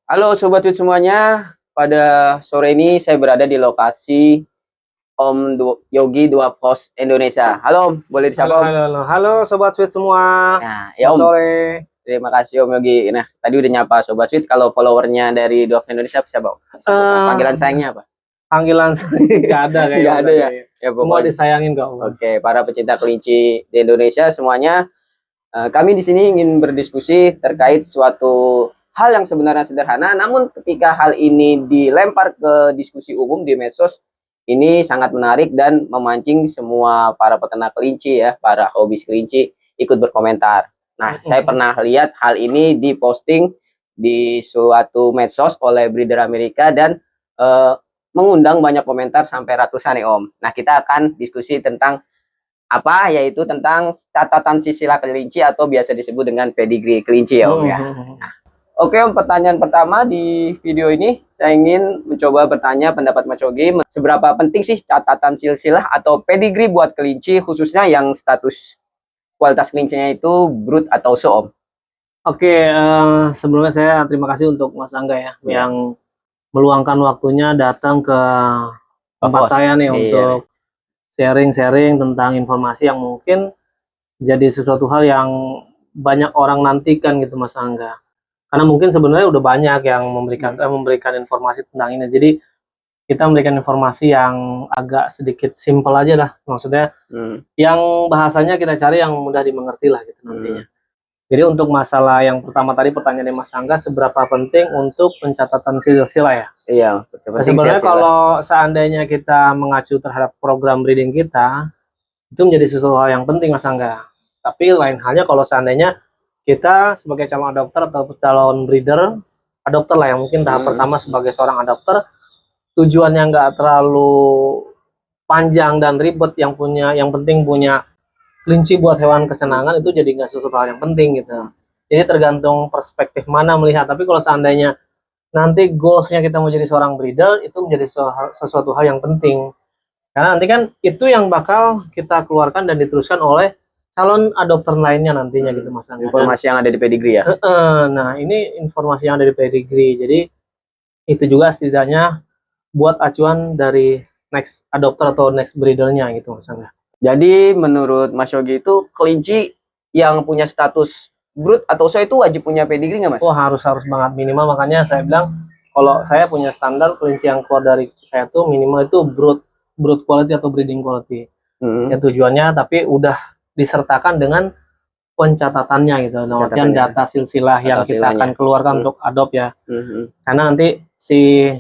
Halo Sobat Wit semuanya, pada sore ini saya berada di lokasi Yogi Dua Pos Indonesia. Halo Om, boleh Halo, disapa Om? halo, halo, halo Sobat Sweet semua. Nah, ya Selamat Om, sore. terima kasih Om Yogi. Nah, tadi udah nyapa Sobat Wit, kalau followernya dari Dua Pos Indonesia siapa Om? Panggilan sayangnya apa? Panggilan saya nggak ada kayaknya. Nggak ada ya? Ya Semua pokoknya. disayangin kok Om. Oke, para pecinta kelinci di Indonesia semuanya, kami di sini ingin berdiskusi terkait suatu hal yang sebenarnya sederhana, namun ketika hal ini dilempar ke diskusi umum di medsos, ini sangat menarik dan memancing semua para peternak kelinci ya, para hobis kelinci ikut berkomentar. Nah, saya pernah lihat hal ini diposting di suatu medsos oleh breeder Amerika dan eh, mengundang banyak komentar sampai ratusan nih Om. Nah, kita akan diskusi tentang apa yaitu tentang catatan silsilah kelinci atau biasa disebut dengan pedigree kelinci ya Om ya. Oke Om, pertanyaan pertama di video ini saya ingin mencoba bertanya pendapat Mas Yogi, seberapa penting sih catatan silsilah atau pedigree buat kelinci khususnya yang status kualitas kelincinya itu brood atau show Om? Oke, sebelumnya saya terima kasih untuk Mas Angga ya, yang meluangkan waktunya datang ke tempat saya nih untuk sharing-sharing tentang informasi yang mungkin jadi sesuatu hal yang banyak orang nantikan gitu Mas Angga. Karena mungkin sebenarnya udah banyak yang memberikan informasi tentang ini. Jadi kita memberikan informasi yang agak sedikit simpel aja lah, maksudnya yang bahasanya kita cari yang mudah dimengerti lah gitu nantinya. Jadi untuk masalah yang pertama tadi pertanyaan Mas Angga, seberapa penting untuk pencatatan silsilah ya? Iya, Nah, sebenarnya kalau seandainya kita mengacu terhadap program breeding kita, itu menjadi sesuatu hal yang penting Mas Angga. Tapi lain halnya kalau seandainya kita sebagai calon adopter atau calon breeder, adopter lah yang mungkin tahap pertama sebagai seorang adopter, tujuannya nggak terlalu panjang dan ribet, yang penting punya kelinci buat hewan kesenangan, itu jadi nggak sesuatu hal yang penting gitu. Jadi tergantung perspektif mana melihat. Tapi kalau seandainya nanti goalsnya kita mau jadi seorang breeder, itu menjadi sesuatu hal yang penting. Karena nanti kan itu yang bakal kita keluarkan dan diteruskan oleh calon adopter lainnya nantinya gitu Mas Angga. Informasi yang ada di pedigree ya. Nah, ini informasi yang ada di pedigree. Jadi itu juga setidaknya buat acuan dari next adopter atau next breedernya gitu Mas Angga. Jadi menurut Mas Yogi itu kelinci yang punya status brood atau show itu wajib punya pedigree nggak Mas? Oh, harus banget, minimal. Makanya saya bilang kalau saya punya standar kelinci yang keluar dari saya tuh minimal itu brood quality atau breeding quality. Ya tujuannya tapi udah disertakan dengan pencatatannya gitu. Nah, artian data silsilah yang kita akan keluarkan untuk adopt ya. Karena nanti si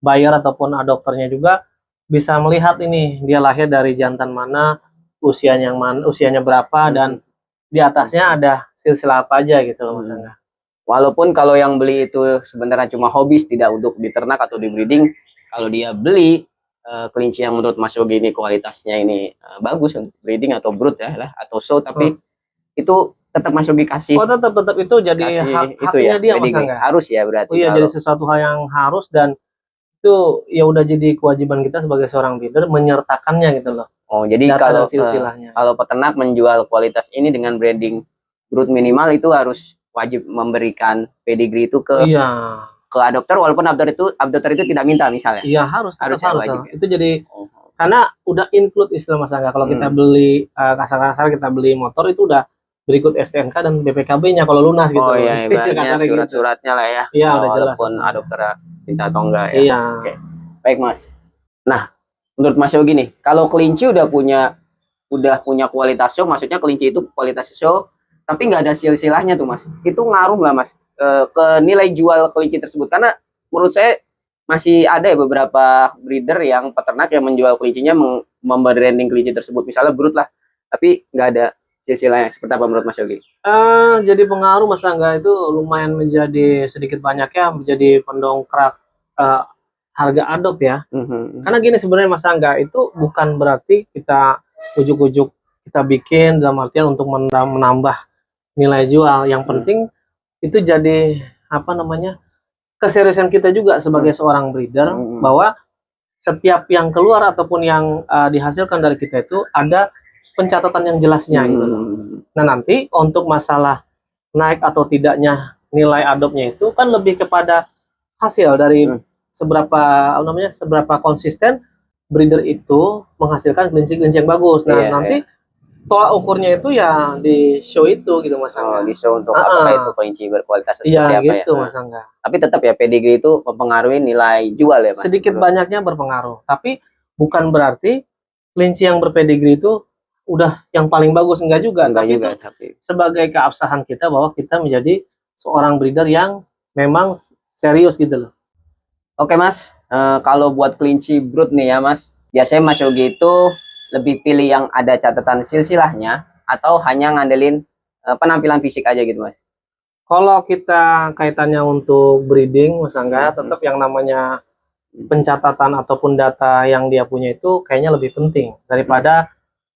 buyer ataupun adopternya juga bisa melihat ini dia lahir dari jantan mana, usianya berapa, dan di atasnya ada silsilah apa aja gitu loh Mas Angga. Walaupun kalau yang beli itu sebenarnya cuma hobis, tidak untuk diternak atau di breeding, kalau dia beli kelinci yang menurut Mas Yogi ini kualitasnya ini bagus untuk breeding atau brood ya lah atau show, tapi itu tetap Mas Yogi kasih. Oh, tetap itu jadi haknya dia Mas Angga. Harus ya berarti. Oh iya, jadi sesuatu hal yang harus, dan itu ya udah jadi kewajiban kita sebagai seorang breeder menyertakannya gitu loh. Oh, jadi kalau peternak menjual kualitas ini dengan branding brood minimal, itu harus wajib memberikan pedigree itu ke adopter, walaupun adopter itu tidak minta misalnya. Iya, harus wajib. Itu jadi karena udah include istilah Mas Angga. Kalau kita beli kasar-kasar kita beli motor itu udah berikut STNK dan BPKB-nya kalau lunas gitu. Oh iya, ibaratnya surat-suratnya lah ya. Iya, udah jelas. Walaupun adopter kita atau enggak ya. Iya. Oke. Baik Mas. Nah, menurut Mas Yogi nih, kalau kelinci udah punya kualitas show, maksudnya kelinci itu kualitas show, tapi nggak ada silsilahnya tuh Mas. Itu ngaruh nggak Mas ke nilai jual kelinci tersebut? Karena menurut saya masih ada ya beberapa breeder yang peternak yang menjual kelincinya membranding kelinci tersebut, misalnya brood lah, tapi nggak ada silsilahnya. Seperti apa menurut Mas Yogi? Jadi pengaruh Mas Angga, itu lumayan menjadi sedikit banyaknya menjadi pendongkrak harga adopt ya. Karena gini sebenarnya Mas Angga, itu bukan berarti kita ujuk-ujuk kita bikin dalam artian untuk menambah nilai jual. Yang penting itu jadi apa namanya, keseriusan kita juga sebagai seorang breeder, bahwa setiap yang keluar ataupun yang dihasilkan dari kita itu ada pencatatan yang jelasnya gitu loh. Nah, nanti untuk masalah naik atau tidaknya nilai adopnya itu kan lebih kepada hasil dari seberapa apa namanya, seberapa konsisten breeder itu menghasilkan kelinci-kelinci yang bagus. Nah, Iya, nanti tolak ukurnya itu ya di show itu gitu Mas Oh, Angga. di show untuk apakah itu kelinci berkualitas seperti Iya apa ya? gitu Mas Angga. Tapi tetap ya pedigree itu mempengaruhi nilai jual ya Mas. Sedikit banyaknya berpengaruh, tapi bukan berarti kelinci yang berpedigree itu udah yang paling bagus, enggak juga. Enggak Tapi juga, itu tapi sebagai keabsahan kita bahwa kita menjadi seorang breeder yang memang serius gitu loh. Oke Mas, kalau buat kelinci brood nih ya Mas, biasanya Mas Yogi itu lebih pilih yang ada catatan silsilahnya atau hanya ngandelin penampilan fisik aja gitu Mas? Kalau kita kaitannya untuk breeding, Mas Angga, tetap yang namanya pencatatan ataupun data yang dia punya itu kayaknya lebih penting daripada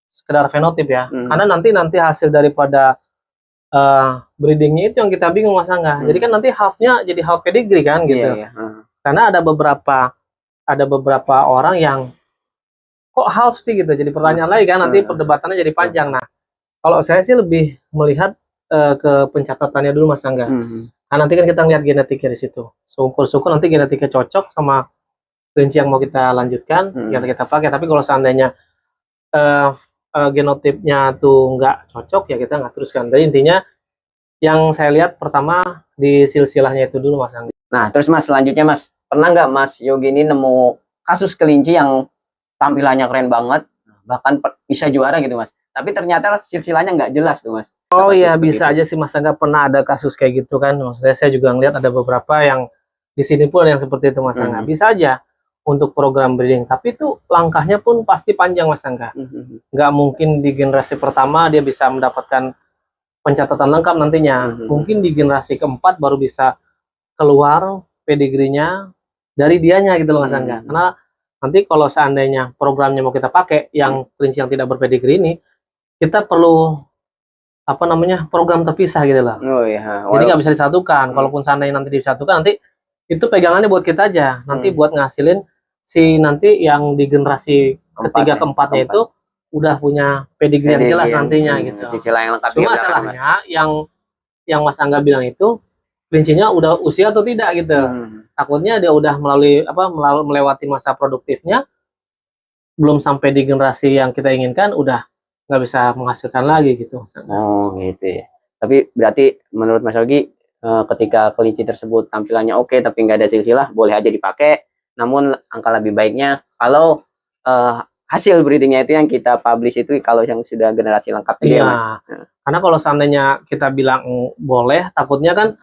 sekedar fenotip ya. Karena nanti hasil daripada breedingnya itu yang kita bingung Mas Angga. Jadi kan nanti halfnya jadi half pedigree kan gitu. Iya, iya. Karena ada beberapa orang yang kok half sih gitu. Jadi pertanyaan lagi kan nanti perdebatannya jadi panjang. Nah, kalau saya sih lebih melihat ke pencatatannya dulu Mas Angga. Nah, nanti kan kita lihat genetiknya di situ. Syukur-syukur nanti genetiknya cocok sama kelinci yang mau kita lanjutkan, kita pakai. Tapi kalau seandainya genotipnya tuh nggak cocok, ya kita nggak teruskan. Jadi intinya yang saya lihat pertama di silsilahnya itu dulu Mas Angga. Nah, terus Mas selanjutnya Mas, pernah nggak Mas Yogi ini nemu kasus kelinci yang tampilannya keren banget, bahkan bisa juara gitu Mas? Tapi ternyata silsilahnya nggak jelas tuh Mas. Oh iya, bisa aja sih Mas Angga, pernah ada kasus kayak gitu kan. Maksudnya saya juga ngeliat ada beberapa yang di sini pun yang seperti itu Mas Angga. Bisa aja untuk program breeding, tapi itu langkahnya pun pasti panjang Mas Angga. Nggak mungkin di generasi pertama dia bisa mendapatkan pencatatan lengkap nantinya. Mungkin di generasi keempat baru bisa keluar pedigree-nya dari dianya gitu loh Mas Angga. Karena nanti kalau seandainya programnya mau kita pakai yang kelinci yang tidak berpedigree ini, kita perlu apa namanya, program terpisah gitu loh. Oh iya. Jadi nggak bisa disatukan. Kalaupun seandainya nanti disatukan, nanti itu pegangannya buat kita aja. Nanti buat ngasilin si nanti yang di generasi ketiga keempatnya itu udah punya pedigree yang jelas nantinya gitu. Silsilah yang lengkap. Cuma masalahnya yang Mas Angga bilang itu kelincinya udah usia atau tidak gitu. Takutnya dia udah melewati masa produktifnya, belum sampai di generasi yang kita inginkan, udah nggak bisa menghasilkan lagi gitu. Oh gitu ya. Tapi berarti menurut Mas Yogi, ketika kelinci tersebut tampilannya oke tapi nggak ada silsilah, boleh aja dipakai. Namun angka lebih baiknya kalau hasil breedingnya itu yang kita publish itu kalau yang sudah generasi lengkap itu ya Mas. Karena kalau seandainya kita bilang boleh, takutnya kan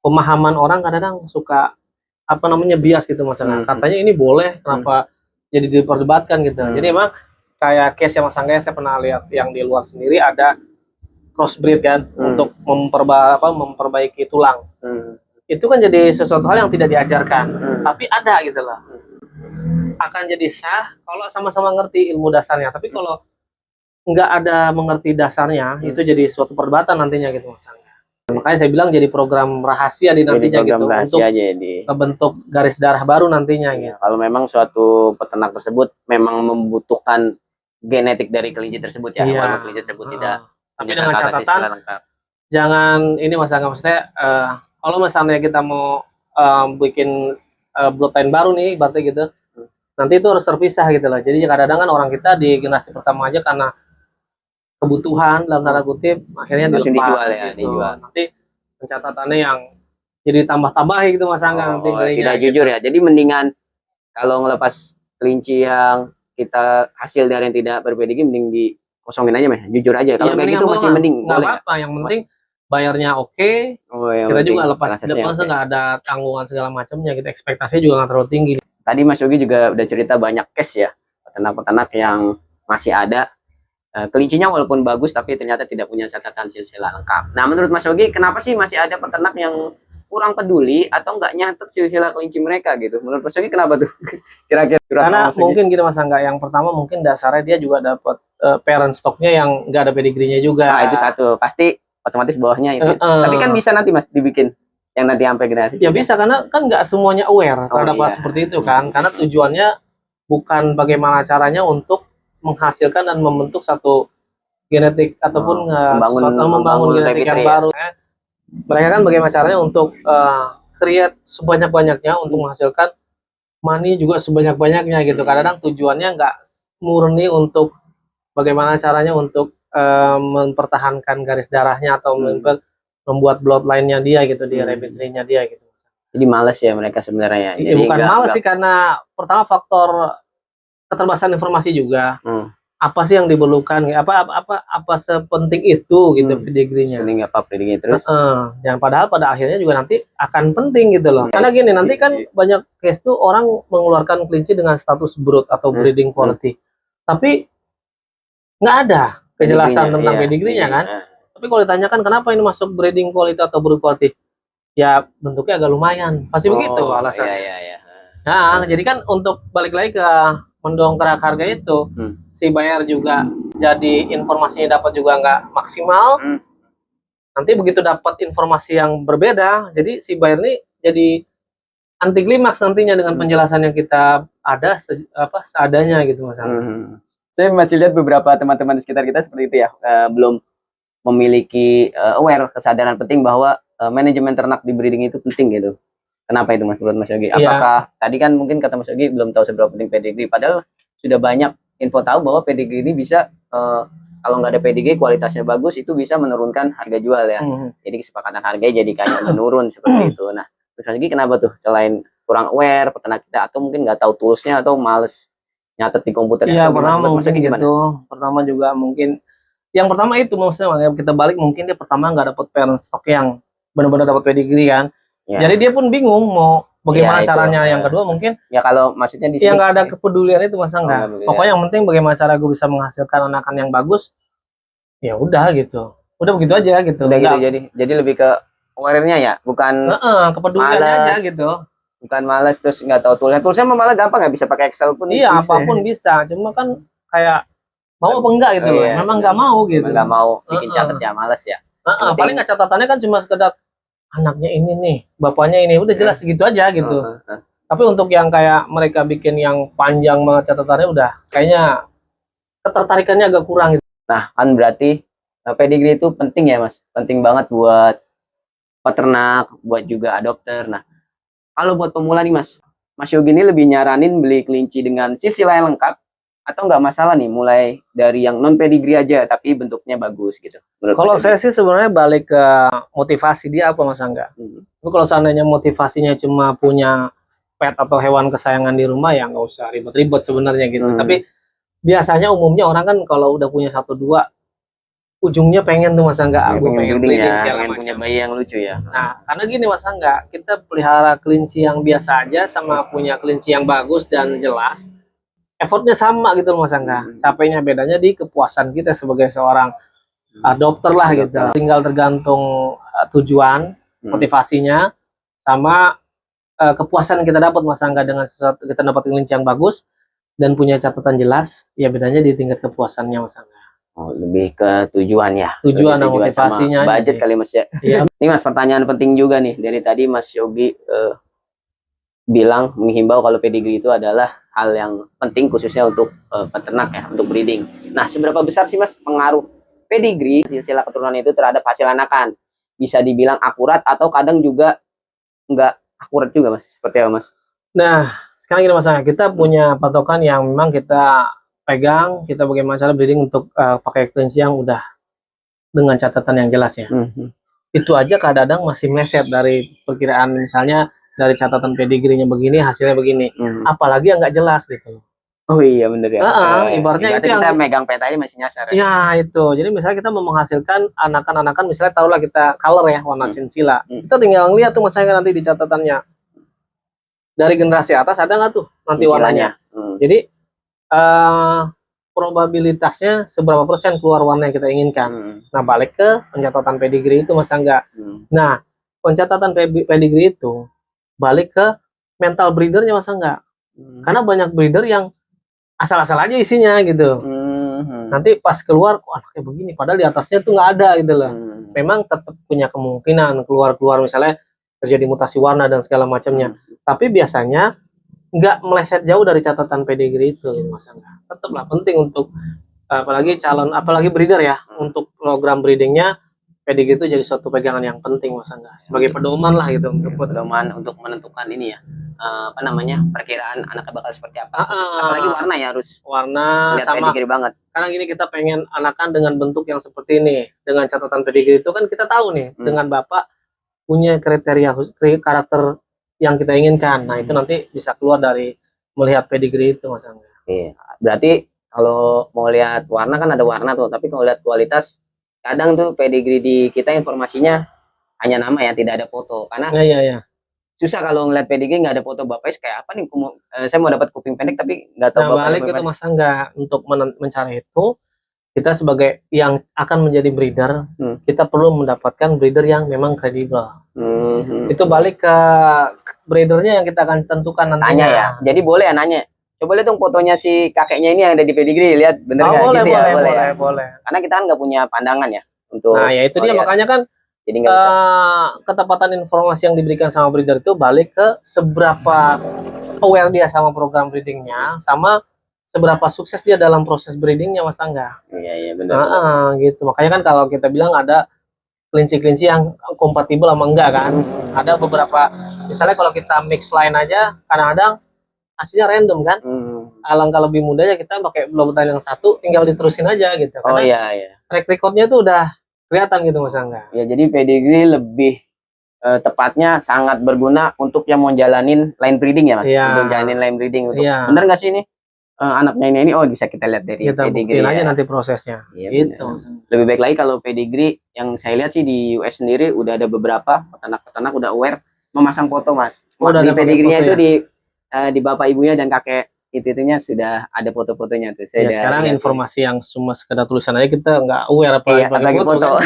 pemahaman orang kadang-kadang suka apa namanya bias gitu Mas Angga. Katanya ini boleh, kenapa jadi diperdebatkan gitu. Jadi emang kayak case yang Mas Angga saya pernah lihat yang di luar sendiri ada crossbreed kan untuk memperbaiki tulang. Itu kan jadi sesuatu hal yang tidak diajarkan, tapi ada gitu loh. Akan jadi sah kalau sama-sama ngerti ilmu dasarnya. Tapi kalau nggak ada mengerti dasarnya, itu jadi suatu perdebatan nantinya gitu Mas Angga. Makanya saya bilang jadi program rahasia di nantinya gitu untuk membentuk garis darah baru nantinya gitu. Kalau memang suatu peternak tersebut memang membutuhkan genetik dari kelinci tersebut ya, walaupun kelinci tersebut tidak. Tapi dengan catatan jangan ini Mas Angga, maksudnya kalau misalnya kita mau bikin bloodline baru nih, berarti gitu, nanti itu harus terpisah gitu loh. Jadi kadang-kadang kan orang kita di generasi pertama aja karena kebutuhan dalam tanda kutip akhirnya dilepas dijual. Nanti pencatatannya yang jadi tambah-tambah gitu Mas Angga nanti. Tidak jujur ya. Jadi mendingan kalau ngelepas kelinci yang kita hasil dari yang tidak berpedigree mending dikosongin aja Mas. Jujur aja. Kalau kayak gitu masih mending. Nggak apa-apa. Yang penting bayarnya oke. Kita juga lepas nggak ada tanggungan segala macamnya. Gitu. Ekspektasinya juga nggak terlalu tinggi. Tadi Mas Yogi juga udah cerita banyak case ya peternak-peternak yang masih ada kelincinya walaupun bagus tapi ternyata tidak punya catatan silsilah lengkap. Nah menurut Mas Yogi kenapa sih masih ada peternak yang kurang peduli atau nggak nyatet silsilah kelinci mereka gitu? Menurut Mas Yogi kenapa tuh? Kira-kira karena mungkin gitu Mas Angga, yang pertama mungkin dasarnya dia juga dapat parent stocknya yang nggak ada pedigree-nya juga. Nah itu satu, pasti otomatis bawahnya itu. Tapi kan bisa nanti Mas dibikin yang nanti sampai generasi. Ya bisa, karena kan nggak semuanya aware terhadap hal seperti itu kan. Karena tujuannya bukan bagaimana caranya untuk menghasilkan dan membentuk satu genetik ataupun membangun genetik yang baru. Mereka kan bagaimana caranya untuk create sebanyak-banyaknya untuk menghasilkan money juga sebanyak-banyaknya gitu. Kadang-kadang tujuannya nggak murni untuk bagaimana caranya untuk mempertahankan garis darahnya atau membuat bloodline-nya dia gitu, di rabbit nya dia gitu. Jadi males ya mereka sebenarnya. Iya, Jadi bukan malas sih, karena pertama faktor keterbatasan informasi juga. Apa sih yang diperlukan? Apa sepenting itu gitu pedigree-nya. Sepenting apa pedigree terus? Yang padahal pada akhirnya juga nanti akan penting gitu loh. Karena gini, nanti kan banyak case tuh orang mengeluarkan kelinci dengan status brood atau breeding quality. Tapi nggak ada kejelasan tentang pedigree-nya kan. Tapi kalau ditanyakan kenapa ini masuk breeding quality atau brood quality, ya bentuknya agak lumayan, pasti begitu alasannya. Nah, jadi kan untuk balik lagi ke mendongkrak harga itu, si buyer juga jadi informasinya dapat juga nggak maksimal. Nanti begitu dapat informasi yang berbeda, jadi si buyer ini jadi anti klimaks nantinya dengan penjelasan yang kita ada seadanya gitu Mas. Saya masih lihat beberapa teman-teman di sekitar kita seperti itu ya, belum memiliki aware, kesadaran penting bahwa manajemen ternak di breeding itu penting gitu. Kenapa itu Mas, menurut Mas Yogi? Apakah tadi kan mungkin kata Mas Yogi belum tahu seberapa penting pedigree, padahal sudah banyak info tahu bahwa pedigree ini bisa kalau nggak ada pedigree kualitasnya bagus itu bisa menurunkan harga jual ya. Jadi kesepakatan harganya jadi kayak menurun seperti itu. Nah, Mas Yogi kenapa tuh? Selain kurang aware peternak kita atau mungkin nggak tahu toolsnya atau males nyatet di komputer? Iya, pertama mungkin gitu. Pertama juga mungkin yang pertama itu maksudnya kita balik, mungkin dia pertama nggak dapat parent stock yang benar-benar dapat pedigree kan. Jadi dia pun bingung mau bagaimana caranya. Yang kedua mungkin ya kalau maksudnya di sini nggak ada kepedulian itu Mas Angga. Pokoknya yang penting bagaimana cara gue bisa menghasilkan anakan yang bagus. Ya udah gitu. Udah begitu aja gitu. Udah gitu, jadi lebih ke aware-nya ya, bukan kepeduliannya aja gitu. Bukan malas terus nggak tahu toolsnya. Toolsnya malah gampang, nggak bisa pakai Excel pun. Iya, apapun bisa. Cuma kan kayak mau apa enggak gitu. Memang nggak mau gitu. Nggak mau bikin catat ya, males ya. Paling nggak catatannya kan cuma sekedar anaknya ini nih, bapaknya ini, udah jelas segitu aja gitu. Tapi untuk yang kayak mereka bikin yang panjang banget catatannya, udah kayaknya ketertarikannya agak kurang gitu. Nah, kan berarti pedigree itu penting ya Mas, penting banget buat peternak, buat juga adopter. Nah, kalau buat pemula nih Mas Yogi ini lebih nyaranin beli kelinci dengan silsilah yang lengkap atau nggak masalah nih mulai dari yang non pedigree aja tapi bentuknya bagus gitu? Kalau saya sih sebenarnya balik ke motivasi dia apa Mas Angga. Tapi kalau seandainya motivasinya cuma punya pet atau hewan kesayangan di rumah, ya nggak usah ribet-ribet sebenarnya gitu. Tapi biasanya umumnya orang kan kalau udah punya 1-2 ujungnya pengen tuh Mas Angga, aku pengen breeding ya, punya bayi yang lucu ya. Nah, karena gini Mas Angga, kita pelihara kelinci yang biasa aja sama punya kelinci yang bagus dan jelas, effortnya sama gitu Mas Angga. Capeknya bedanya di kepuasan kita sebagai seorang dokter lah gitu. Tinggal tergantung tujuan, motivasinya, sama kepuasan yang kita dapat Mas Angga dengan sesuatu kita dapat kelinci yang bagus dan punya catatan jelas. Ya bedanya di tingkat kepuasannya Mas Angga. Oh, lebih ke tujuan ya. Tujuan dan motivasinya. Budget kali Mas ya. Iya. Ini Mas, pertanyaan penting juga nih dari tadi Mas Yogi bilang menghimbau kalau pedigree itu adalah hal yang penting khususnya untuk peternak ya, untuk breeding. Nah, seberapa besar sih Mas pengaruh pedigree silsilah keturunan itu terhadap hasil anakan? Bisa dibilang akurat atau kadang juga nggak akurat juga Mas? Seperti apa Mas? Nah, sekarang gini Mas, kita punya patokan yang memang kita pegang, kita bagaimana cara breeding untuk pakai kelinci yang udah dengan catatan yang jelas ya. Itu aja kadang-kadang masih meleset dari perkiraan, misalnya dari catatan pedigree-nya begini, hasilnya begini. Apalagi yang nggak jelas gitu. Oh iya bener ya. Ibaratnya itu kita yang megang peta aja masih nyasar. Ya itu. Jadi misalnya kita mau menghasilkan anakan-anakan, misalnya taruhlah kita color ya, warna sinsila. Kita tinggal ngeliat tuh misalnya nanti di catatannya. Dari generasi atas ada nggak tuh nanti warnanya. Jadi probabilitasnya seberapa persen keluar warna yang kita inginkan. Nah, balik ke pencatatan pedigree itu Mas Angga. Nah, pencatatan pedigree itu balik ke mental breedernya Mas Angga. Karena banyak breeder yang asal-asal aja isinya gitu. Nanti pas keluar, kok anaknya begini, padahal di atasnya tuh nggak ada gitu loh. Memang tetap punya kemungkinan keluar misalnya terjadi mutasi warna dan segala macamnya. Tapi biasanya nggak meleset jauh dari catatan pedigree itu gitu, Mas Angga. Tetaplah penting untuk apalagi breeder ya, untuk program breedingnya pedigree itu jadi suatu pegangan yang penting Mas Angga, sebagai pedoman lah gitu untuk pedoman untuk menentukan ini ya, apa namanya, perkiraan anaknya bakal seperti apa, khusus apalagi warna ya, harus warna lihat sama. pedigree banget. Karena gini, kita pengen anakan dengan bentuk yang seperti ini, dengan catatan pedigree itu kan kita tahu nih dengan bapak punya kriteria karakter yang kita inginkan. Nah itu nanti bisa keluar dari melihat pedigree itu Mas Angga. Iya, berarti kalau mau lihat warna kan ada warna tuh, tapi kalau lihat kualitas kadang tuh pedigree di kita informasinya hanya nama ya, tidak ada foto. Karena Iya. susah kalau ngeliat pedigree nggak ada foto bapaknya kayak apa nih. Saya mau dapat kuping pendek tapi nggak tahu Nah bapaknya. balik itu Mas Angga, untuk mencari itu kita sebagai yang akan menjadi breeder, kita perlu mendapatkan breeder yang memang kredibel. Itu balik ke breedernya yang kita akan tentukan nantinya. Tanya ya, jadi boleh ya nanya. Coba lihat dong fotonya si kakeknya ini yang ada di pedigree, lihat bener nggak? Boleh, gitu boleh, ya? boleh, Ya? boleh. Karena kita kan nggak punya pandangan ya untuk. Nah ya itu dia, makanya kan jadi nggak bisa. ketepatan informasi yang diberikan sama breeder itu balik ke seberapa aware dia sama program breedingnya, sama seberapa sukses dia dalam proses breedingnya Mas Angga. Iya benar. Gitu. Makanya kan kalau kita bilang ada kelinci-kelinci yang kompatibel sama enggak kan. Ada beberapa, misalnya kalau kita mix line aja kadang-kadang hasilnya random kan. Alangkah lebih mudahnya kita pakai blobutan yang satu, tinggal diterusin aja gitu. Karena iya. track recordnya tuh udah kelihatan gitu Mas Angga. Ya jadi pedigree lebih tepatnya sangat berguna untuk yang mau jalanin line breeding ya Mas. Untuk jalanin line breeding untuk bener nggak sih ini anaknya ini bisa kita lihat dari kita pedigree aja nanti prosesnya. Gitu. Lebih baik lagi kalau pedigree yang saya lihat sih di US sendiri udah ada beberapa peternak udah aware memasang foto Mas. Di pedigree-nya itu di bapak ibunya dan kakek itunya sudah ada foto-fotonya tuh. Sekarang informasi yang cuma sekedar tulisan aja kita nggak aware apalagi foto.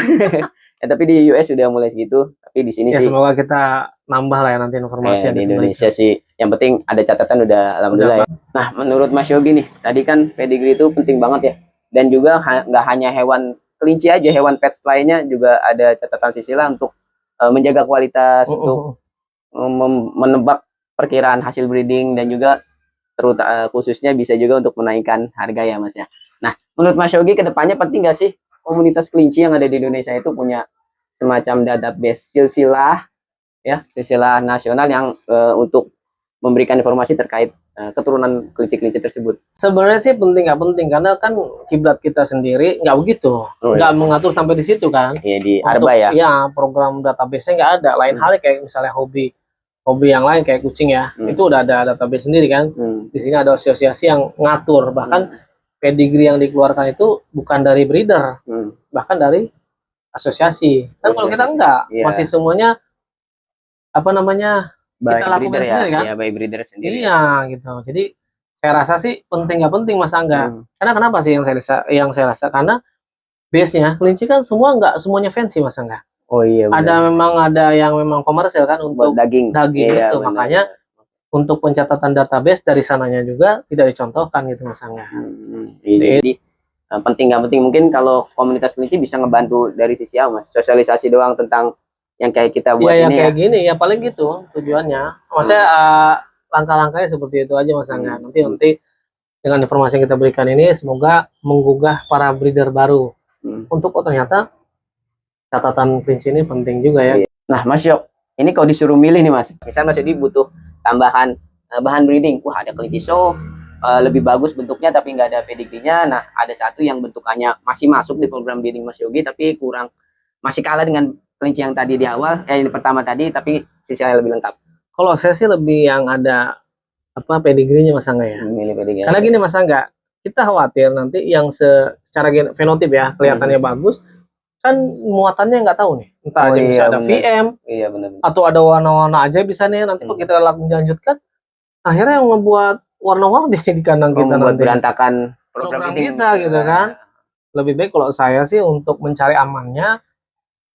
Ya, tapi di US sudah mulai segitu, tapi di sini sih semoga kita nambah lah ya nanti informasi yang di Indonesia sih. Yang penting ada catatan udah alhamdulillah ya. Nah, menurut Mas Yogi nih, tadi kan pedigree itu penting banget ya. Dan juga nggak hanya hewan kelinci aja, hewan pets lainnya juga ada catatan sisilah untuk menjaga kualitas, untuk menebak perkiraan hasil breeding, dan juga khususnya bisa juga untuk menaikkan harga ya Mas ya. Nah, menurut Mas Yogi kedepannya penting nggak sih komunitas kelinci yang ada di Indonesia itu punya semacam database silsilah nasional yang untuk memberikan informasi terkait keturunan kelinci-kelinci tersebut? Sebenarnya sih penting nggak penting, karena kan kiblat kita sendiri nggak begitu, nggak mengatur sampai di situ kan. Iya, di Arba ya. Iya, program database-nya nggak ada. Lain halnya kayak misalnya hobi yang lain kayak kucing ya, itu udah ada database sendiri kan. Di sini ada asosiasi yang ngatur, bahkan pedigree yang dikeluarkan itu bukan dari breeder, bahkan dari asosiasi. Kan kalau kita enggak, masih semuanya apa namanya, kita lakukan sendiri kan. Iya, by breeder sendiri. Iya gitu. Jadi saya rasa sih penting nggak penting Mas Angga. Karena kenapa sih yang saya rasa karena base-nya kelinci kan nggak semuanya fancy Mas Angga. Oh iya. Memang ada yang memang komersial kan untuk daging itu. Makanya untuk pencatatan database dari sananya juga tidak dicontohkan gitu Mas Angga. Jadi penting nggak penting, mungkin kalau komunitas kelinci bisa ngebantu dari sisi apa Mas? Sosialisasi doang tentang yang kayak kita buat ini kayak gini ya, paling gitu tujuannya. Maksudnya langkah-langkahnya seperti itu aja Mas Angga. Nanti dengan informasi yang kita berikan ini semoga menggugah para breeder baru untuk ternyata catatan kelinci ini penting juga ya. Nah Mas Yok, ini kalau disuruh milih nih Mas, misal Mas Yodi butuh tambahan bahan breeding, wah ada kelinci show lebih bagus bentuknya tapi nggak ada pedigree-nya. Nah ada satu yang bentukannya masih masuk di program breeding Mas Yogi tapi masih kalah dengan kelinci yang tadi di awal, yang pertama tadi, tapi sisinya lebih lengkap. Kalau saya sih lebih yang ada pedigree-nya Mas Angga ya. Milih pedigree. Karena gini Mas Angga, kita khawatir nanti yang secara fenotip ya kelihatannya bagus, kan muatannya nggak tahu nih. Entah aja bisa ada VM, atau ada warna-warna aja bisa nih. Nanti kalau kita lanjutkan, akhirnya yang membuat warna-warni di kandang kita nanti. Berantakan program kita gitu kan. Lebih baik kalau saya sih untuk mencari amannya,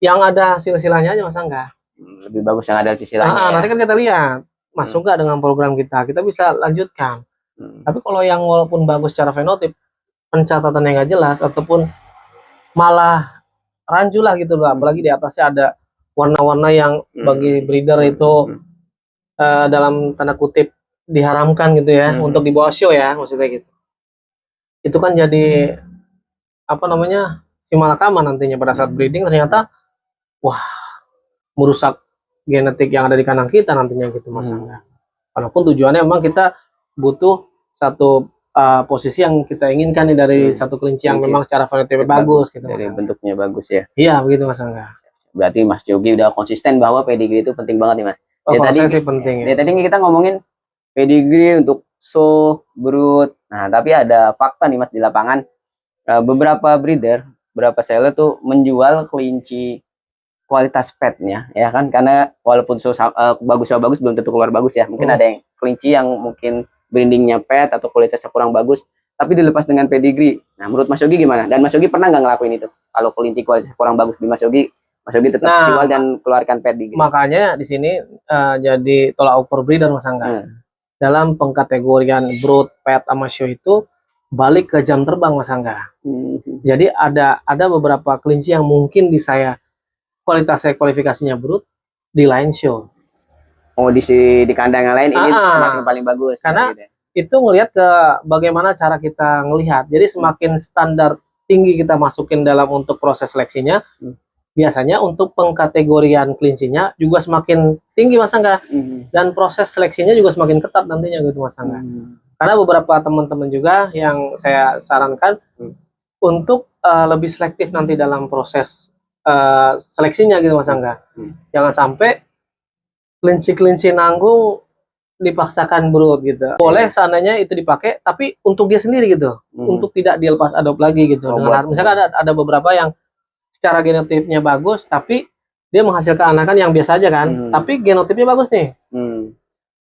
yang ada silsilahnya aja Mas Angga. Lebih bagus yang ada silsilahnya. Nanti kan kita lihat masuk nggak dengan program kita bisa lanjutkan. Tapi kalau yang walaupun bagus secara fenotip, pencatatannya nggak jelas ataupun malah rancu lah gitu loh, apalagi di atasnya ada warna-warna yang bagi breeder itu dalam tanda kutip diharamkan gitu ya, untuk dibawa show ya, maksudnya gitu. Itu kan jadi si malakama nantinya pada saat breeding ternyata wah, merusak genetik yang ada di kandang kita nantinya gitu Mas Angga. Walaupun tujuannya memang kita butuh satu posisi yang kita inginkan nih dari satu kelinci yang memang secara fenotipnya bagus gitu. Dari bentuknya bagus ya. Iya, begitu Mas Angga. Berarti Mas Yogi udah konsisten bahwa pedigree itu penting banget nih Mas. Oh, tadi sih penting ya. Tadi kita ngomongin pedigree untuk show, brood. Nah, tapi ada fakta nih Mas di lapangan. Beberapa breeder, beberapa seller tuh menjual kelinci kualitas petnya, ya kan? Karena walaupun bagus belum tentu keluar bagus ya. Mungkin ada yang kelinci yang mungkin brandingnya pet atau kualitasnya kurang bagus, tapi dilepas dengan pedigree. Nah, menurut Mas Yogi gimana? Dan Mas Yogi pernah nggak ngelakuin itu? Kalau kelinci kualitas kurang bagus di Mas Yogi tetap jual dan keluarkan pedigree. Makanya di sini jadi tolak ukur breeder Mas Angga. Dalam pengkategorian brood, pet, sama show itu balik ke jam terbang Mas Angga. Jadi ada beberapa kelinci yang mungkin kualitas saya kualifikasinya brood, di lain show. Oh, di kandang yang lain ini termasuk yang paling bagus. Karena gitu. Itu ngelihat ke bagaimana cara kita ngelihat. Jadi semakin standar tinggi kita masukin dalam untuk proses seleksinya, biasanya untuk pengkategorian kelincinya juga semakin tinggi Mas Angga. Dan proses seleksinya juga semakin ketat nantinya gitu Mas Angga. Karena beberapa teman-teman juga yang saya sarankan untuk lebih selektif nanti dalam proses seleksinya gitu Mas Angga. Jangan sampai kelinci-kelinci nanggung dipaksakan brood gitu. Boleh seandainya itu dipakai, tapi untuk dia sendiri gitu, untuk tidak dilepas adop lagi gitu. Misalkan ada beberapa yang secara genotipnya bagus, tapi dia menghasilkan anakan yang biasa aja kan, tapi genotipnya bagus nih,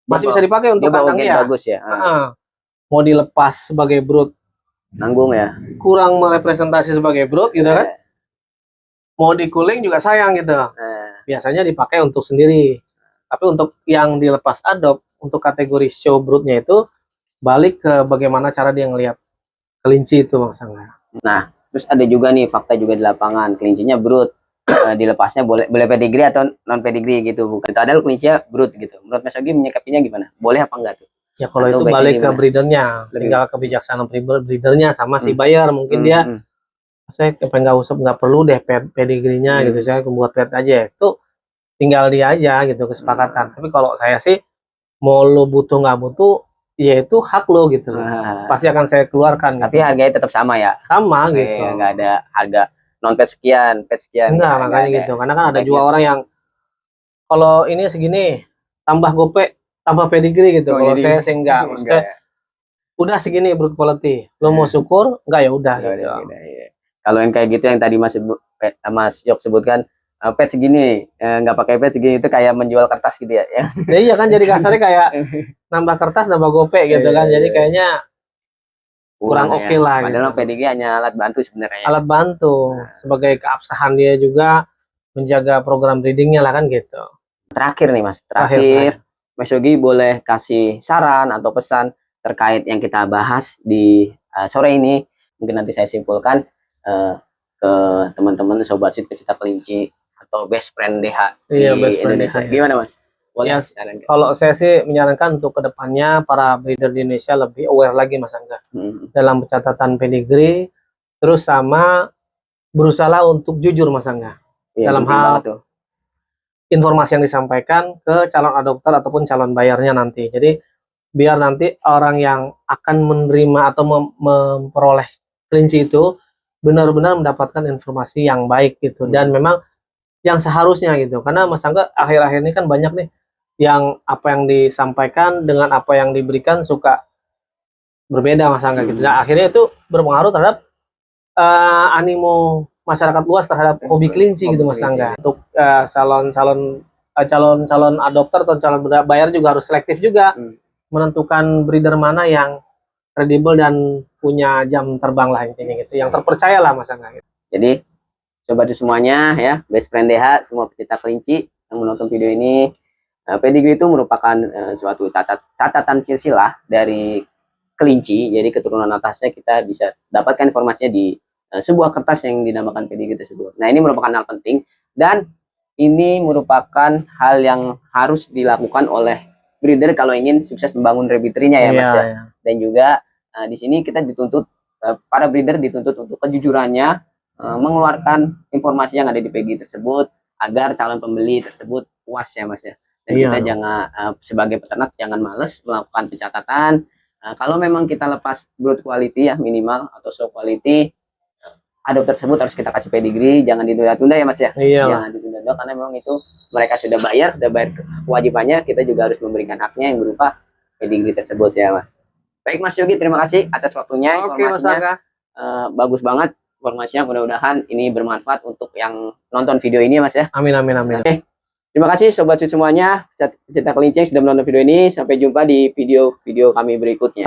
masih bisa dipakai untuk kandang ya. Bagus ya. Mau dilepas sebagai brood, nanggung ya. Kurang merepresentasi sebagai brood gitu kan. Mau dikuling juga sayang gitu. Biasanya dipakai untuk sendiri. Tapi untuk yang dilepas adop, untuk kategori show broodnya itu balik ke bagaimana cara dia ngelihat kelinci itu Mas Angga. Nah, terus ada juga nih fakta juga di lapangan, kelincinya brood. Dilepasnya boleh pedigree atau non pedigree gitu, bukan. Ada kelincinya brood gitu. Menurut Mas Yogi menyikapinya gimana? Boleh apa enggak tuh? Ya kalau itu balik ke breedernya, tinggal kebijaksanaan breedernya sama si buyer. Mungkin dia saya nggak perlu deh pedigree-nya gitu, saya buat pet aja. Itu tinggal dia aja gitu, kesepakatan. Tapi kalau saya sih mau lo butuh nggak butuh, ya itu hak lo gitu. Pasti akan saya keluarkan. Tapi gitu. Harganya tetap sama ya? Sama gitu. Nggak ada harga non pet sekian, pet sekian. Enggak, makanya gitu. Karena kan ada juga orang yang kalau ini segini tambah gope, tambah pedigree gitu. Kalau saya sih enggak. Maksudnya udah segini brood quality. Lo mau syukur, enggak ya udah gitu. Kalau yang kayak gitu yang tadi Mas Yok sebutkan, pet segini, nggak pakai pet segini, itu kayak menjual kertas gitu ya. Ya iya kan, jadi kasarnya kayak nambah kertas nambah gope gitu kan. Jadi kayaknya kurang oke lah. Padahal pedigree hanya alat bantu sebenarnya. Alat bantu sebagai keabsahan dia juga menjaga program breedingnya lah kan gitu. Terakhir nih Mas, Mas Yogi boleh kasih saran atau pesan terkait yang kita bahas di sore ini. Mungkin nanti saya simpulkan ke teman-teman sobat sweet pecinta kelinci atau best friend DH di Indonesia. Gimana Mas? Boleh kalau saya sih menyarankan untuk kedepannya para breeder di Indonesia lebih aware lagi Mas Angga dalam pencatatan pedigree, terus sama berusaha untuk jujur Mas Angga dalam hal informasi yang disampaikan ke calon adopter ataupun calon bayarnya nanti. Jadi biar nanti orang yang akan menerima atau memperoleh kelinci itu benar-benar mendapatkan informasi yang baik gitu, dan memang yang seharusnya gitu. Karena Mas Angga akhir-akhir ini kan banyak nih yang apa yang disampaikan dengan apa yang diberikan suka berbeda Mas Angga gitu. Nah, akhirnya itu berpengaruh terhadap animo masyarakat luas terhadap hobi kelinci gitu Mas Angga. Untuk calon adopter atau calon bayar juga harus selektif juga menentukan breeder mana yang kredibel dan punya jam terbang lah intinya gitu, yang terpercaya lah Mas Angga gitu. Jadi sobat semuanya ya, best friend DH, semua pecinta kelinci yang menonton video ini, pedigree itu merupakan suatu catatan silsilah dari kelinci. Jadi keturunan atasnya kita bisa dapatkan informasinya di sebuah kertas yang dinamakan pedigree tersebut. Nah, ini merupakan hal penting dan ini merupakan hal yang harus dilakukan oleh breeder kalau ingin sukses membangun repeaterinya ya Mas ya. Dan juga di sini kita dituntut, para breeder dituntut untuk kejujurannya, mengeluarkan informasi yang ada di pedigree tersebut agar calon pembeli tersebut puas ya Mas ya. Dan Iya. kita jangan sebagai peternak jangan males melakukan pencatatan. Kalau memang kita lepas brood quality ya minimal atau show quality, adop tersebut harus kita kasih pedigree, jangan ditunda-tunda ya Mas ya. Iya. Jangan ditunda-tunda karena memang itu mereka sudah bayar kewajibannya, kita juga harus memberikan haknya yang berupa pedigree tersebut ya Mas. Baik Mas Yogi, terima kasih atas waktunya, Oke Mas informasinya. Aka. Bagus banget informasinya, mudah-mudahan ini bermanfaat untuk yang nonton video ini ya Mas ya. Amin amin amin. Oke. Terima kasih Sobat Cuy semuanya, pecinta kelinci yang sudah menonton video ini. Sampai jumpa di video-video kami berikutnya.